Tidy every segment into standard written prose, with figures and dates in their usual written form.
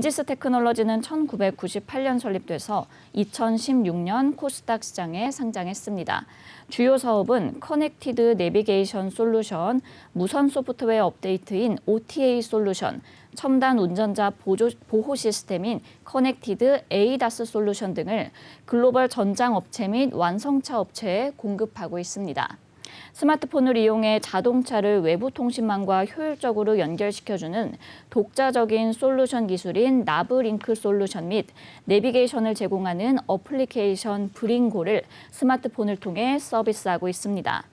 엔지스 테크놀로지는 1998년 설립돼서 2016년 코스닥 시장에 상장했습니다. 주요 사업은 커넥티드 내비게이션 솔루션, 무선 소프트웨어 업데이트인 OTA 솔루션, 첨단 운전자 보호 시스템인 커넥티드 에이다스 솔루션 등을 글로벌 전장 업체 및 완성차 업체에 공급하고 있습니다. 스마트폰을 이용해 자동차를 외부 통신망과 효율적으로 연결시켜주는 독자적인 솔루션 기술인 나브링크 솔루션 및 내비게이션을 제공하는 어플리케이션 브링고를 스마트폰을 통해 서비스하고 있습니다.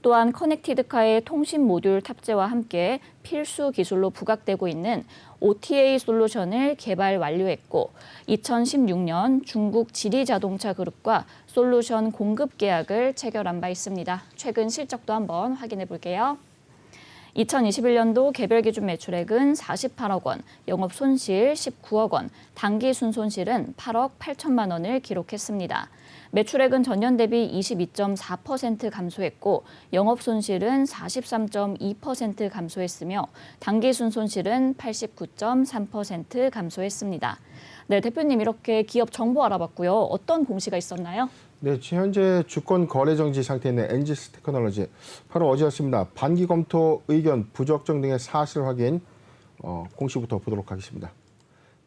또한 커넥티드카의 통신 모듈 탑재와 함께 필수 기술로 부각되고 있는 OTA 솔루션을 개발 완료했고 2016년 중국 지리자동차 그룹과 솔루션 공급 계약을 체결한 바 있습니다. 최근 실적도 한번 확인해 볼게요. 2021년도 개별 기준 매출액은 48억 원, 영업 손실 19억 원, 당기 순손실은 8억 8천만 원을 기록했습니다. 매출액은 전년 대비 22.4% 감소했고 영업 손실은 43.2% 감소했으며 당기 순손실은 89.3% 감소했습니다. 네, 대표님 이렇게 기업 정보 알아봤고요. 어떤 공시가 있었나요? 네, 현재 주권 거래 정지 상태에 있는 엔지스 테크놀로지 바로 어제였습니다. 반기 검토 의견 부적정 등의 사실 확인 공시부터 보도록 하겠습니다.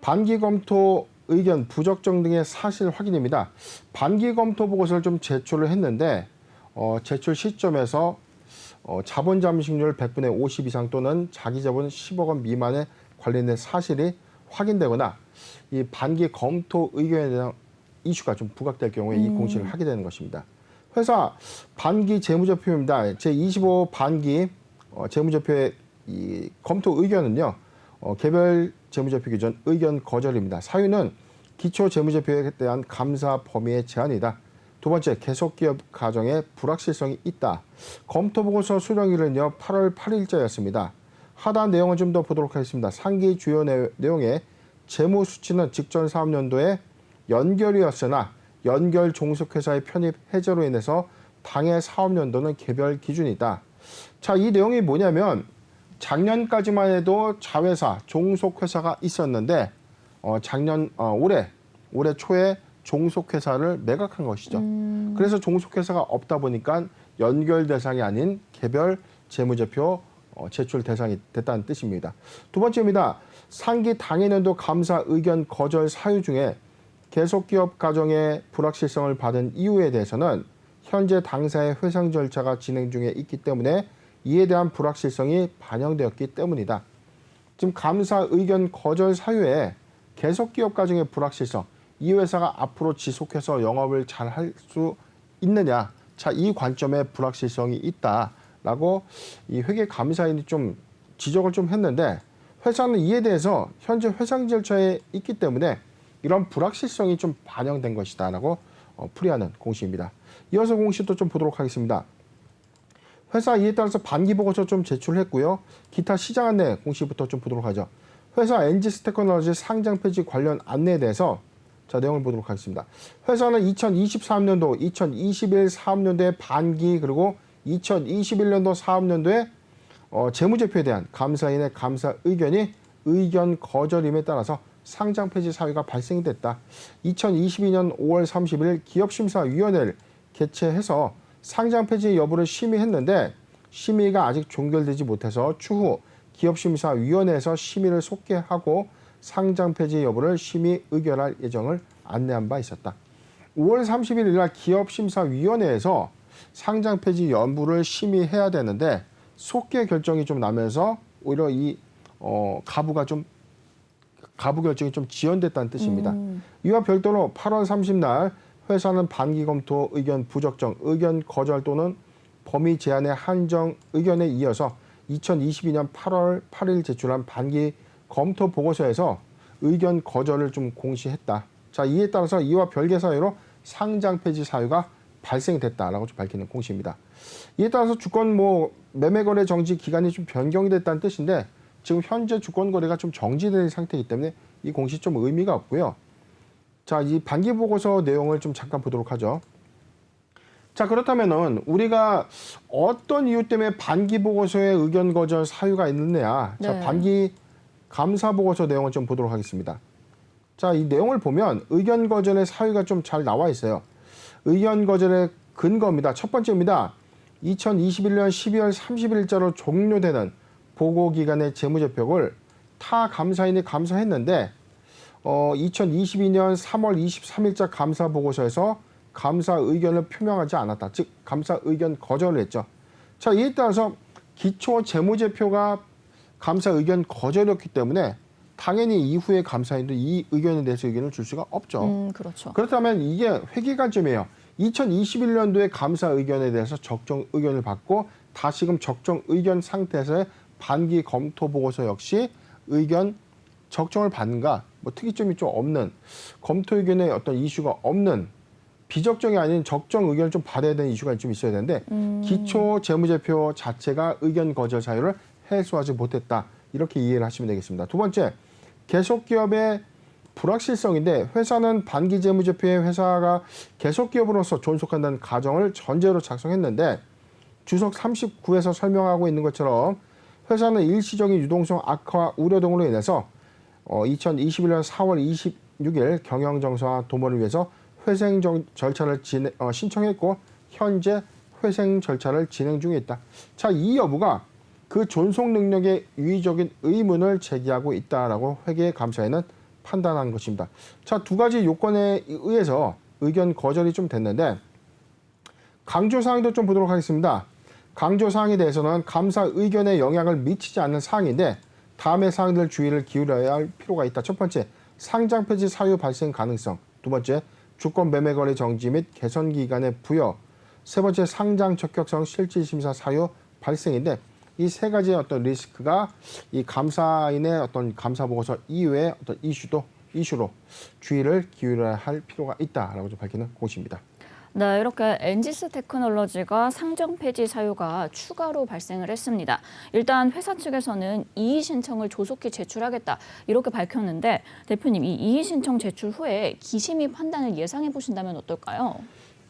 반기 검토 의견 부적정 등의 사실 확인입니다. 반기 검토 보고서를 좀 제출을 했는데 제출 시점에서 자본 잠식률 100분의 50 이상 또는 자기 자본 10억 원 미만에 관련된 사실이 확인되거나 이 반기 검토 의견에 대한 이슈가 좀 부각될 경우에 이 공시를 하게 되는 것입니다. 회사 반기 재무제표입니다. 제25 반기 재무제표의 이 검토 의견은요. 개별 재무제표 기준 의견 거절입니다. 사유는 기초 재무제표에 대한 감사 범위의 제한이다. 두 번째, 계속기업 가정에 불확실성이 있다. 검토 보고서 수령일은요 8월 8일자였습니다. 하단 내용을 좀 더 보도록 하겠습니다. 상기 주요 내용의 재무 수치는 직전 사업년도에 연결이었으나 연결 종속회사의 편입 해제로 인해서 당해 사업연도는 개별 기준이다. 자, 이 내용이 뭐냐면 작년까지만 해도 자회사, 종속회사가 있었는데 올해 초에 종속회사를 매각한 것이죠. 그래서 종속회사가 없다 보니까 연결 대상이 아닌 개별 재무제표 제출 대상이 됐다는 뜻입니다. 두 번째입니다. 상기 당해년도 감사 의견 거절 사유 중에 계속기업 가정의 불확실성을 받은 이유에 대해서는 현재 당사의 회상 절차가 진행 중에 있기 때문에 이에 대한 불확실성이 반영되었기 때문이다. 지금 감사 의견 거절 사유에 계속기업 가정의 불확실성, 이 회사가 앞으로 지속해서 영업을 잘 할 수 있느냐, 자, 이 관점에 불확실성이 있다라고 이 회계감사인이 좀 지적을 좀 했는데 회사는 이에 대해서 현재 회상 절차에 있기 때문에 이런 불확실성이 좀 반영된 것이다라고 풀이하는 공시입니다. 이어서 공시도 좀 보도록 하겠습니다. 회사 이에 따라서 반기 보고서 좀 제출했고요. 기타 시장 안내 공시부터 좀 보도록 하죠. 회사 엔지스 테크놀로지 상장 폐지 관련 안내에 대해서 자, 내용을 보도록 하겠습니다. 회사는 2023년도, 2021 사업년도의 반기 그리고 2021년도 사업년도에 재무제표에 대한 감사인의 감사 의견이 의견 거절임에 따라서 상장 폐지 사유가 발생이 됐다. 2022년 5월 30일 기업심사위원회를 개최해서 상장 폐지 여부를 심의했는데 심의가 아직 종결되지 못해서 추후 기업심사위원회에서 심의를 속개하고 상장 폐지 여부를 심의 의결할 예정을 안내한 바 있었다. 5월 31일 날 기업심사위원회에서 상장 폐지 여부를 심의해야 되는데 속개 결정이 좀 나면서 오히려 이 가부 결정이 좀 지연됐다는 뜻입니다. 이와 별도로 8월 30날 회사는 반기 검토 의견 부적정, 의견 거절 또는 범위 제한의 한정 의견에 이어서 2022년 8월 8일 제출한 반기 검토 보고서에서 의견 거절을 좀 공시했다. 자, 이에 따라서 이와 별개 사유로 상장 폐지 사유가 발생됐다라고 좀 밝히는 공시입니다. 이에 따라서 주권 매매 거래 정지 기간이 좀 변경이 됐다는 뜻인데 지금 현재 주권 거래가 좀 정지된 상태이기 때문에 이 공시 좀 의미가 없고요. 자, 이 반기 보고서 내용을 좀 잠깐 보도록 하죠. 자, 그렇다면은 우리가 어떤 이유 때문에 반기 보고서에 의견 거절 사유가 있느냐? 네. 자, 반기 감사 보고서 내용을 좀 보도록 하겠습니다. 자, 이 내용을 보면 의견 거절의 사유가 좀 잘 나와 있어요. 의견 거절의 근거입니다. 첫 번째입니다. 2021년 12월 30일자로 종료되는 보고기간의 재무제표를 타 감사인이 감사했는데 2022년 3월 23일자 감사 보고서에서 감사 의견을 표명하지 않았다. 즉 감사 의견 거절을 했죠. 자, 이에 따라서 기초 재무제표가 감사 의견 거절이었기 때문에 당연히 이후에 감사인도 이 의견에 대해서 의견을 줄 수가 없죠. 그렇죠. 그렇다면 이게 회계관점이에요. 2021년도에 감사 의견에 대해서 적정 의견을 받고 다시금 적정 의견 상태에서의 반기 검토 보고서 역시 의견 적정을 받는가, 뭐 특이점이 좀 없는, 검토 의견에 어떤 이슈가 없는, 비적정이 아닌 적정 의견을 좀 받아야 되는 이슈가 좀 있어야 되는데 기초 재무제표 자체가 의견 거절 사유를 해소하지 못했다. 이렇게 이해를 하시면 되겠습니다. 두 번째, 계속기업의 불확실성인데 회사는 반기 재무제표에 회사가 계속기업으로서 존속한다는 가정을 전제로 작성했는데 주석 39에서 설명하고 있는 것처럼 회사는 일시적인 유동성 악화 우려 등으로 인해서 2021년 4월 26일 경영정상화 도모를 위해서 회생 절차를 신청했고 현재 회생 절차를 진행 중에 있다. 자, 이 여부가 그 존속 능력의 유의적인 의문을 제기하고 있다라고 회계감사에는 판단한 것입니다. 자, 두 가지 요건에 의해서 의견 거절이 좀 됐는데 강조사항도 좀 보도록 하겠습니다. 강조사항에 대해서는 감사 의견에 영향을 미치지 않는 사항인데 다음의 사항들 주의를 기울여야 할 필요가 있다. 첫 번째, 상장 폐지 사유 발생 가능성. 두 번째, 주권 매매 거래 정지 및 개선 기간의 부여. 세 번째, 상장 적격성 실질 심사 사유 발생인데 이 세 가지의 어떤 리스크가 이 감사인의 어떤 감사 보고서 이외의 어떤 이슈로 주의를 기울여야 할 필요가 있다라고 좀 밝히는 공시입니다. 네, 이렇게 엔지스 테크놀로지가 상장 폐지 사유가 추가로 발생을 했습니다. 일단 회사 측에서는 이의 신청을 조속히 제출하겠다 이렇게 밝혔는데 대표님, 이 이의 신청 제출 후에 기심의 판단을 예상해 보신다면 어떨까요?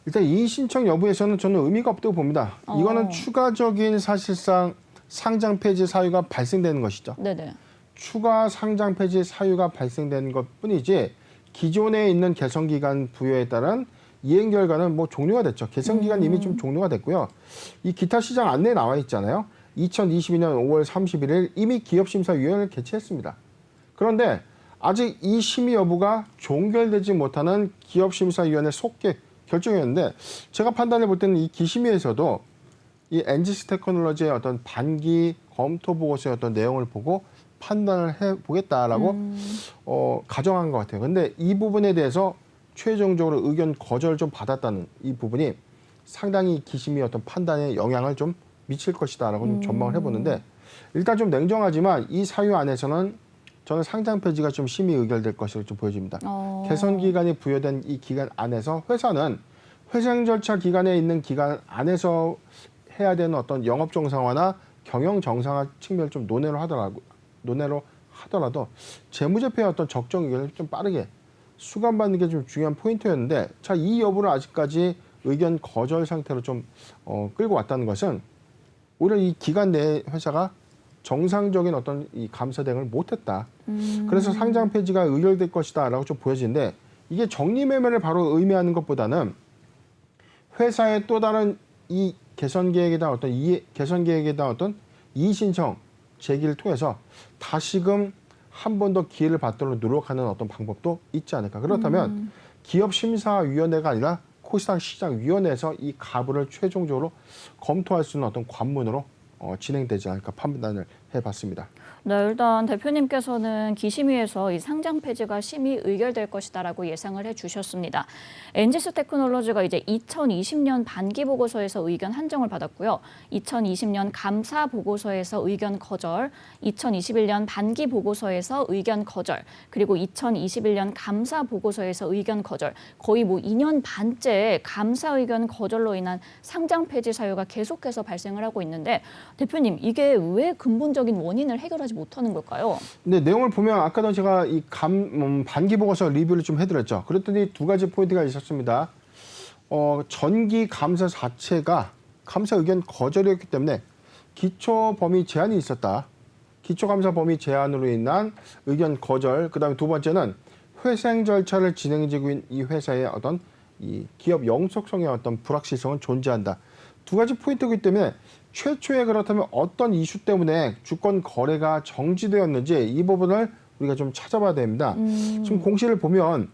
일단 이의 신청 여부에서는 저는 의미가 없다고 봅니다. 이거는 추가적인 사실상 상장 폐지 사유가 발생되는 것이죠. 네네. 추가 상장 폐지 사유가 발생되는 것뿐이지 기존에 있는 개선 기간 부여에 따른 이행 결과는 뭐 종료가 됐죠. 개선 기간 이미 좀 종료가 됐고요. 이 기타 시장 안내에 나와 있잖아요. 2022년 5월 31일 이미 기업심사위원회를 개최했습니다. 그런데 아직 이 심의 여부가 종결되지 못하는 기업심사위원회 속개 결정이었는데 제가 판단해 볼 때는 이 기심위에서도 이 엔지스 테크놀로지의 어떤 반기 검토 보고서의 어떤 내용을 보고 판단을 해보겠다라고 가정한 것 같아요. 근데 이 부분에 대해서 최종적으로 의견 거절을 좀 받았다는 이 부분이 상당히 기심의 어떤 판단에 영향을 좀 미칠 것이다라고 좀 전망을 해보는데 일단 좀 냉정하지만 이 사유 안에서는 저는 상장 폐지가 좀 심히 의결될 것으로 좀 보여집니다. 개선 기간이 부여된 이 기간 안에서 회사는 회생 절차 기간에 있는 기간 안에서 해야 되는 어떤 영업 정상화나 경영 정상화 측면을 좀 논의로 하더라도 재무제표의 어떤 적정 의견을 좀 빠르게 수감받는 게 좀 중요한 포인트였는데 자, 이 여부를 아직까지 의견 거절 상태로 좀 끌고 왔다는 것은 오히려 이 기간 내에 회사가 정상적인 어떤 이 감사 대응을 못했다. 그래서 상장 폐지가 의결될 것이다라고 좀 보여지는데 이게 정리매매를 바로 의미하는 것보다는 회사의 또 다른 이 개선 계획에 대한 어떤 이의 신청 제기를 통해서 다시금 한 번 더 기회를 받도록 노력하는 어떤 방법도 있지 않을까. 그렇다면 기업심사위원회가 아니라 코스닥 시장위원회에서 이 가부를 최종적으로 검토할 수 있는 어떤 관문으로 진행되지 않을까 판단을 해봤습니다. 네, 일단 대표님께서는 기심위에서 이 상장 폐지가 심의 의결될 것이다라고 예상을 해주셨습니다. 엔지스 테크놀로지가 이제 2020년 반기 보고서에서 의견 한정을 받았고요. 2020년 감사 보고서에서 의견 거절, 2021년 반기 보고서에서 의견 거절, 그리고 2021년 감사 보고서에서 의견 거절. 거의 뭐 2년 반째 감사 의견 거절로 인한 상장 폐지 사유가 계속해서 발생을 하고 있는데 대표님, 이게 왜 근본적인 원인을 해결하지 못하는 걸까요? 네, 내용을 보면 아까도 제가 이 반기 보고서 리뷰를 좀 해드렸죠. 그랬더니 두 가지 포인트가 있었습니다. 전기 감사 자체가 감사 의견 거절이었기 때문에 기초 범위 제한이 있었다. 기초감사 범위 제한으로 인한 의견 거절, 그다음에 두 번째는 회생 절차를 진행 중인 이 회사의 어떤 이 기업 영속성의 어떤 불확실성은 존재한다. 두 가지 포인트이기 때문에 최초에 그렇다면 어떤 이슈 때문에 주권 거래가 정지되었는지 이 부분을 우리가 좀 찾아봐야 됩니다. 지금 공시를 보면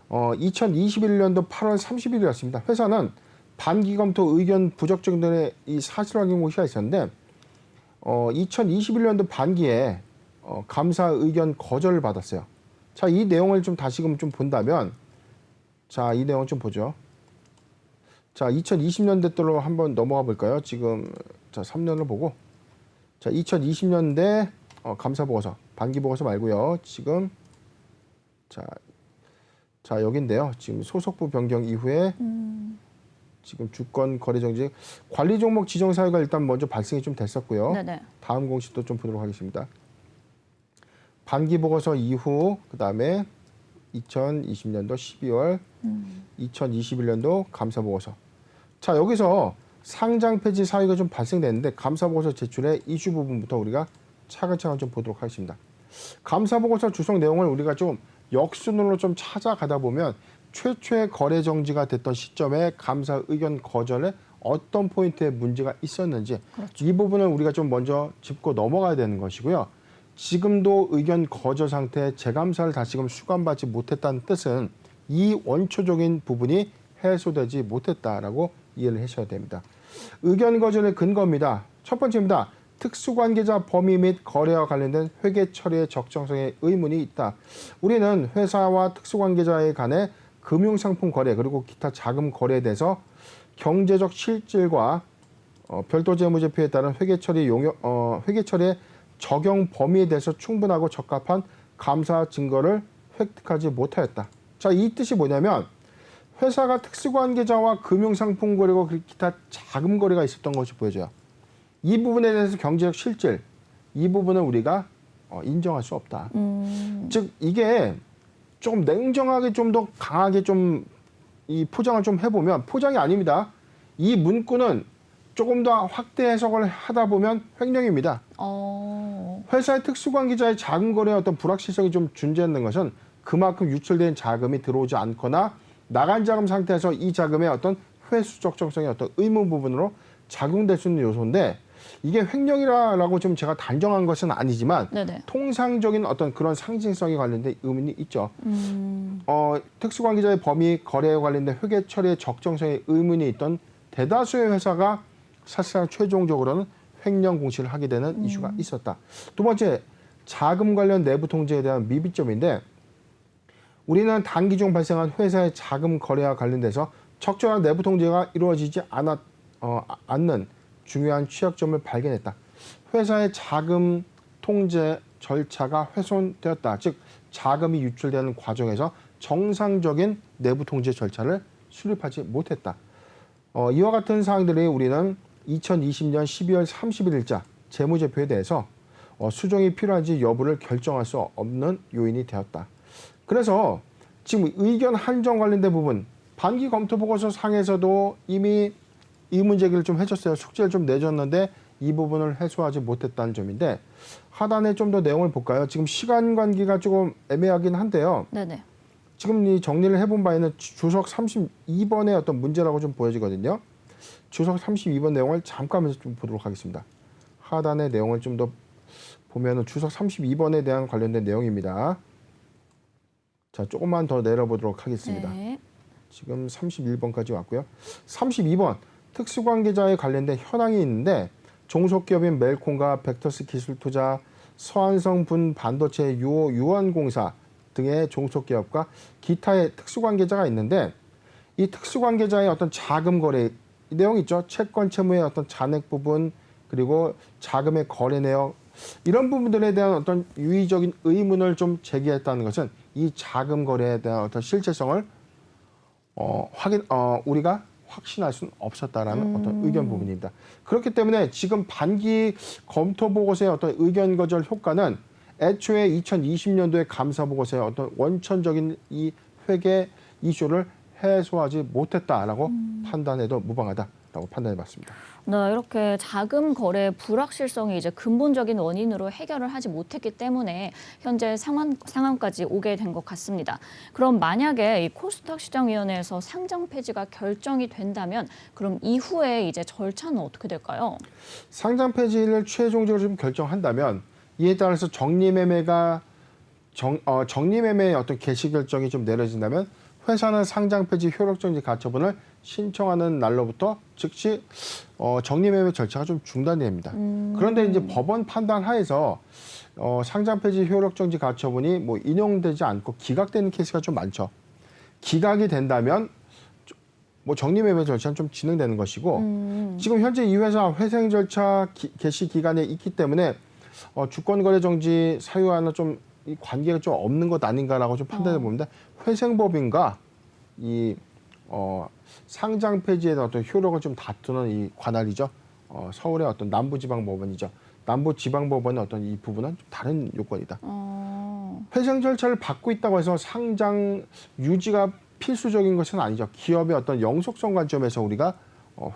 2021년도 8월 30일이었습니다. 회사는 반기 검토 의견 부적정 등의 이 사실 확인 공시가 있었는데 2021년도 반기에 감사 의견 거절을 받았어요. 자, 이 내용을 좀 다시금 좀 본다면, 자, 이 내용을 좀 보죠. 자, 2020년대로 한번 넘어가 볼까요? 지금 자, 3년을 보고, 자, 2020년대 감사 보고서, 반기 보고서 말고요. 지금 자 여기인데요. 지금 소속부 변경 이후에 지금 주권 거래 정지 관리 종목 지정 사유가 일단 먼저 발생이 좀 됐었고요. 네네. 다음 공시도 좀 보도록 하겠습니다. 반기 보고서 이후 그다음에 2020년도 12월, 2021년도 감사 보고서. 자, 여기서 상장 폐지 사유가 좀 발생됐는데 감사 보고서 제출의 이슈 부분부터 우리가 차근차근 좀 보도록 하겠습니다. 감사 보고서 주석 내용을 우리가 좀 역순으로 좀 찾아가다 보면 최초의 거래 정지가 됐던 시점에 감사 의견 거절에 어떤 포인트에 문제가 있었는지 그렇죠. 이 부분을 우리가 좀 먼저 짚고 넘어가야 되는 것이고요. 지금도 의견 거절 상태에 재감사를 다시금 수감받지 못했다는 뜻은 이 원초적인 부분이 해소되지 못했다라고 이해를 하셔야 됩니다. 의견 거절의 근거입니다. 첫 번째입니다. 특수관계자 범위 및 거래와 관련된 회계 처리의 적정성에 의문이 있다. 우리는 회사와 특수관계자에 관해 금융상품 거래 그리고 기타 자금 거래에 대해서 경제적 실질과 별도 재무제표에 따른 회계 처리의 적용 범위에 대해서 충분하고 적합한 감사 증거를 획득하지 못하였다. 자, 이 뜻이 뭐냐면 회사가 특수관계자와 금융상품 거래고 기타 자금 거래가 있었던 것이 보여져요. 이 부분에 대해서 경제적 실질, 이 부분을 우리가 인정할 수 없다. 즉 이게 조금 냉정하게 좀 더 강하게 좀 이 포장을 좀 해보면 포장이 아닙니다. 이 문구는 조금 더 확대 해석을 하다 보면 횡령입니다. 회사의 특수관계자의 자금 거래에 어떤 불확실성이 좀 존재하는 것은 그만큼 유출된 자금이 들어오지 않거나 나간 자금 상태에서 이 자금의 어떤 회수 적정성의 어떤 의문 부분으로 작용될 수 있는 요소인데 이게 횡령이라고 좀 제가 단정한 것은 아니지만 네네. 통상적인 어떤 그런 상징성에 관련된 의문이 있죠. 특수관계자의 범위 거래에 관련된 회계 처리의 적정성에 의문이 있던 대다수의 회사가 사실상 최종적으로는 횡령 공시를 하게 되는 이슈가 있었다. 두 번째, 자금 관련 내부 통제에 대한 미비점인데 우리는 단기 중 발생한 회사의 자금 거래와 관련돼서 적절한 내부 통제가 이루어지지 않는 중요한 취약점을 발견했다. 회사의 자금 통제 절차가 훼손되었다. 즉 자금이 유출되는 과정에서 정상적인 내부 통제 절차를 수립하지 못했다. 이와 같은 사항들이 우리는 2020년 12월 31일자 재무제표에 대해서 수정이 필요한지 여부를 결정할 수 없는 요인이 되었다. 그래서 지금 의견 한정 관련된 부분 반기 검토 보고서 상에서도 이미 의문 제기를 좀 해줬어요. 숙제를 좀 내줬는데 이 부분을 해소하지 못했다는 점인데 하단에 좀 더 내용을 볼까요? 지금 시간 관계가 조금 애매하긴 한데요. 네네. 지금 이 정리를 해본 바에는 주석 32번의 어떤 문제라고 좀 보여지거든요. 주석 32번 내용을 잠깐 좀 보도록 하겠습니다. 하단의 내용을 좀 더 보면은 주석 32번에 대한 관련된 내용입니다. 자, 조금만 더 내려보도록 하겠습니다. 네. 지금 31번까지 왔고요. 32번 특수관계자에 관련된 현황이 있는데 종속기업인 멜콘과 벡터스 기술투자, 서한성 분 반도체 유원공사 등의 종속기업과 기타의 특수관계자가 있는데 이 특수관계자의 어떤 자금 거래 내용 있죠. 채권 채무의 어떤 잔액 부분 그리고 자금의 거래 내역 이런 부분들에 대한 어떤 유의적인 의문을 좀 제기했다는 것은 이 자금 거래에 대한 어떤 실체성을 우리가 확신할 수는 없었다라는 어떤 의견 부분입니다. 그렇기 때문에 지금 반기 검토 보고서의 어떤 의견 거절 효과는 애초에 2020년도의 감사 보고서의 어떤 원천적인 이 회계 이슈를 해소하지 못했다라고 판단해도 무방하다. 있다라고 판단해봤습니다. 네, 이렇게 자금 거래 불확실성이 이제 근본적인 원인으로 해결을 하지 못했기 때문에 현재 상황까지 오게 된 것 같습니다. 그럼 만약에 이 코스닥 시장위원회에서 상장 폐지가 결정이 된다면 그럼 이후에 이제 절차는 어떻게 될까요? 상장 폐지를 최종적으로 좀 결정한다면 이에 따라서 정리매매의 어떤 개시 결정이 좀 내려진다면 회사는 상장 폐지 효력정지 가처분을 신청하는 날로부터 즉시 정리매매 절차가 좀 중단됩니다. 그런데 이제 법원 판단 하에서 상장 폐지 효력정지 가처분이 뭐 인용되지 않고 기각되는 케이스가 좀 많죠. 기각이 된다면 뭐 정리매매 절차는 좀 진행되는 것이고 지금 현재 이 회사 회생 절차 개시 기간에 있기 때문에 주권거래 정지 사유와는 좀 이 관계가 좀 없는 것 아닌가라고 좀 판단해 봅니다. 회생법인과 이 상장 폐지에 대한 어떤 효력을 좀 다투는 이 관할이죠. 서울의 어떤 남부지방법원이죠. 남부지방법원의 어떤 이 부분은 좀 다른 요건이다. 회생 절차를 받고 있다고 해서 상장 유지가 필수적인 것은 아니죠. 기업의 어떤 영속성 관점에서 우리가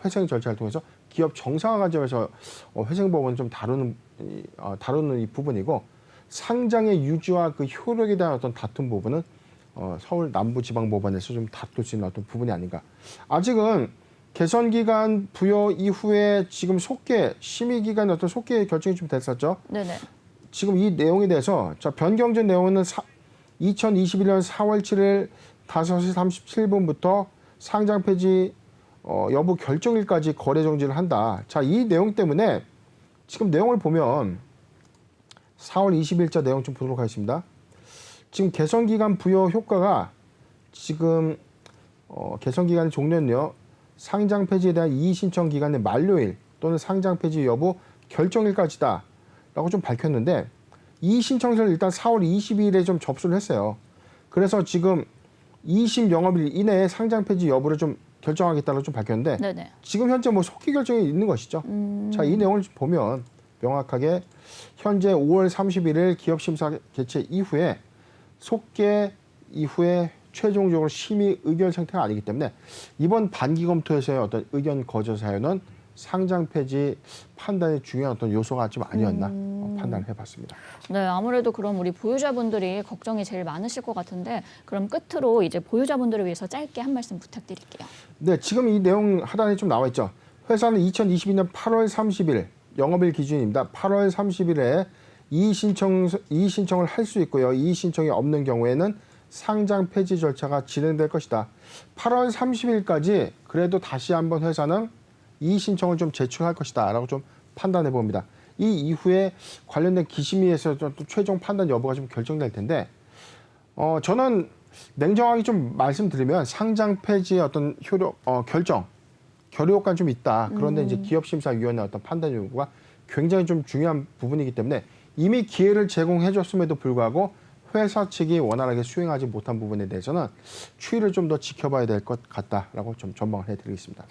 회생 절차를 통해서 기업 정상화 관점에서 회생법원을 좀 다루는 이 부분이고 상장의 유지와 그 효력에 대한 어떤 다툼 부분은 서울 남부지방법원에서 좀 다툴 수 있는 어떤 부분이 아닌가. 아직은 개선기간 부여 이후에 지금 심의기간 어떤 속개 결정이 좀 됐었죠. 네네. 지금 이 내용에 대해서 변경된 내용은 2021년 4월 7일 5시 37분부터 상장 폐지 여부 결정일까지 거래 정지를 한다. 자, 이 내용 때문에 지금 내용을 보면 4월 20일자 내용 좀 보도록 하겠습니다. 지금 개선기간 부여 효과가 지금 개선기간의 종료는요. 상장 폐지에 대한 이의 신청 기간의 만료일 또는 상장 폐지 여부 결정일까지다 라고 좀 밝혔는데 이의 신청서를 일단 4월 22일에 좀 접수를 했어요. 그래서 지금 2심 영업일 이내에 상장 폐지 여부를 좀 결정하겠다고 좀 밝혔는데 네네. 지금 현재 뭐 속기 결정이 있는 것이죠. 자, 이 내용을 보면 명확하게 현재 5월 31일 기업심사 개최 이후에 속개 이후에 최종적으로 심의 의결 상태가 아니기 때문에 이번 반기 검토에서의 어떤 의견 거절 사유는 상장 폐지 판단의 중요한 어떤 요소가 좀 아니었나 판단을 해봤습니다. 네, 아무래도 그럼 우리 보유자분들이 걱정이 제일 많으실 것 같은데 그럼 끝으로 이제 보유자분들을 위해서 짧게 한 말씀 부탁드릴게요. 네, 지금 이 내용 하단에 좀 나와 있죠. 회사는 2022년 8월 30일 영업일 기준입니다. 8월 30일에 이의 신청을 할 수 있고요. 이의 신청이 없는 경우에는 상장 폐지 절차가 진행될 것이다. 8월 30일까지 그래도 다시 한번 회사는 이의 신청을 좀 제출할 것이다 라고 좀 판단해 봅니다. 이 이후에 관련된 기심위에서 또 최종 판단 여부가 좀 결정될 텐데 저는 냉정하게 좀 말씀드리면 상장 폐지의 어떤 결의 효과는 좀 있다. 그런데 이제 기업심사위원회 어떤 판단 요구가 굉장히 좀 중요한 부분이기 때문에 이미 기회를 제공해 줬음에도 불구하고 회사 측이 원활하게 수행하지 못한 부분에 대해서는 추이를 좀 더 지켜봐야 될 것 같다라고 좀 전망을 해드리겠습니다.